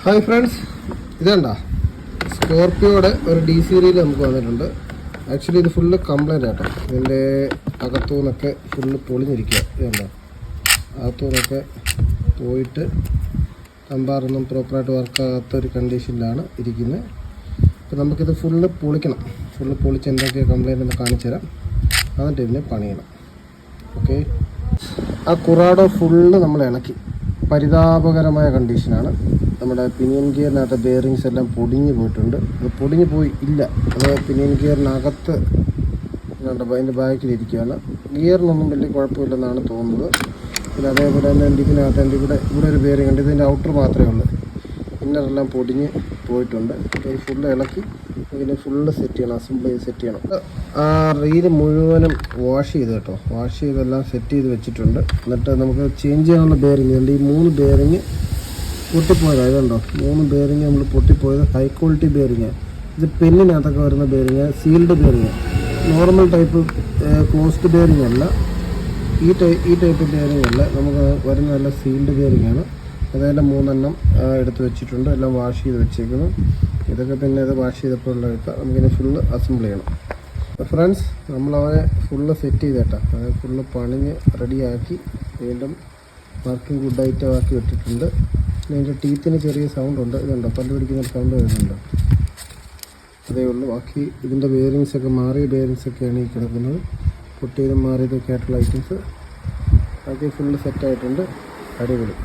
Hi friends, ഇതുണ്ട സ്കോർപ്പിയോയുടെ ഒരു D series നമുക്ക് വന്നിട്ടുണ്ട്. ആക്ച്വലി ഇത് ഫുള്ള് കംപ്ലൈൻ്റ് ആട്ടോ. ഇതിൻ്റെ അകത്തുനിന്നൊക്കെ ഫുള്ള് പൊളിഞ്ഞിരിക്കുക. ഇതുണ്ടോ, അകത്തുനിന്നൊക്കെ പോയിട്ട് കമ്പാറൊന്നും പ്രോപ്പറായിട്ട് വർക്കാകാത്തൊരു കണ്ടീഷനിലാണ് ഇരിക്കുന്നത്. അപ്പോൾ നമുക്കിത് ഫുള്ള് പൊളിക്കണം. ഫുള്ള് പൊളിച്ച് എന്തൊക്കെയാണ് കംപ്ലൈൻ്റ് എന്ന് കാണിച്ചു തരാം. എന്നിട്ട് ഇതിനെ പണിയണം. ഓക്കെ, ആ കുറാഡോ ഫുള്ള് നമ്മൾ ഇളക്കി. പരിതാപകരമായ കണ്ടീഷനാണ്. നമ്മുടെ പിനിയൻ ഗിയറിനകത്ത് ബെയറിങ്സ് എല്ലാം പൊടിഞ്ഞു പോയിട്ടുണ്ട്. അത് പൊടിഞ്ഞു പോയി ഇല്ല, അത് പിനിയൻ ഗിയറിനകത്ത് അതിൻ്റെ ബാക്കിലിരിക്കുകയാണ്. ഗിയറിനൊന്നും വലിയ കുഴപ്പമില്ലെന്നാണ് തോന്നുന്നത്. പിന്നെ അതേപോലെ തന്നെ ഇതിനകത്ത് എൻ്റെ ഇവിടെ ഒരു ബെയറിംഗ് ഉണ്ട്. ഇതിൻ്റെ ഔട്ടർ മാത്രമേ ഉള്ളൂ. ഇന്നറെല്ലാം പൊടിഞ്ഞ് പോയിട്ടുണ്ട്. അപ്പോൾ ഇത് ഫുള്ള് ഇളക്കി ഇതിനെ ഫുള്ള് സെറ്റ് ചെയ്യണം, അസംബിൾ ചെയ്ത് സെറ്റ് ചെയ്യണം. ആ റീല് മുഴുവനും വാഷ് ചെയ്ത് കേട്ടോ, വാഷ് ചെയ്തെല്ലാം സെറ്റ് ചെയ്ത് വെച്ചിട്ടുണ്ട്. എന്നിട്ട് നമുക്ക് ചേഞ്ച് ചെയ്യാനുള്ള ബെയറിംഗ് ഉണ്ട്. ഈ 3 ബെയറിങ് പൊട്ടിപ്പോയതാണ്. ഇതുണ്ടോ, 3 ബെയറിങ് നമ്മൾ പൊട്ടിപ്പോയത്. High quality bearing. ഇത് പെന്നിനകത്തൊക്കെ വരുന്ന bearing, sealed bearing, normal type closed bearing അല്ല. ഈ ടൈപ്പ് ബെയറിങ് അല്ല, നമുക്ക് വരുന്ന നല്ല സീൽഡ് ബെയറിങ് ആണ്. അതെല്ലാം 3 എണ്ണം എടുത്ത് വെച്ചിട്ടുണ്ട്. എല്ലാം വാഷ് ചെയ്ത് വെച്ചേക്കുന്നു. ഇതൊക്കെ പിന്നെ ഇത് വാഷ് ചെയ്തപ്പോൾ ഉള്ള എടുത്താൽ നമുക്കിനി ഫുള്ള് അസംബിൾ ചെയ്യണം. ഫ്രണ്ട്സ്, നമ്മളവരെ ഫുള്ള് സെറ്റ് ചെയ്തേട്ടാ. അത് ഫുള്ള് പണിഞ്ഞ് റെഡിയാക്കി വീണ്ടും വർക്കിംഗ് ഗുഡ് ഐറ്റം ആക്കി ഇട്ടിട്ടുണ്ട്. ഇതിൻ്റെ ടീത്തിന് ചെറിയ സൗണ്ട് ഉണ്ട്. ഇതുണ്ടോ, പല്ല് പിടിക്കുന്ന സൗണ്ട് വരുന്നുണ്ടോ? അതേ ഉള്ളൂ. ബാക്കി ഇതിൻ്റെ ബെയറിങ്സൊക്കെ മാറിയ ബെയറിങ്സൊക്കെയാണ് ഈ കിടക്കുന്നത്. പൊട്ടിയതും മാറിയതൊക്കെ ആയിട്ടുള്ള ഐറ്റംസ്. ബാക്കി ഫുള്ള് സെറ്റായിട്ടുണ്ട്. അടിപൊളി.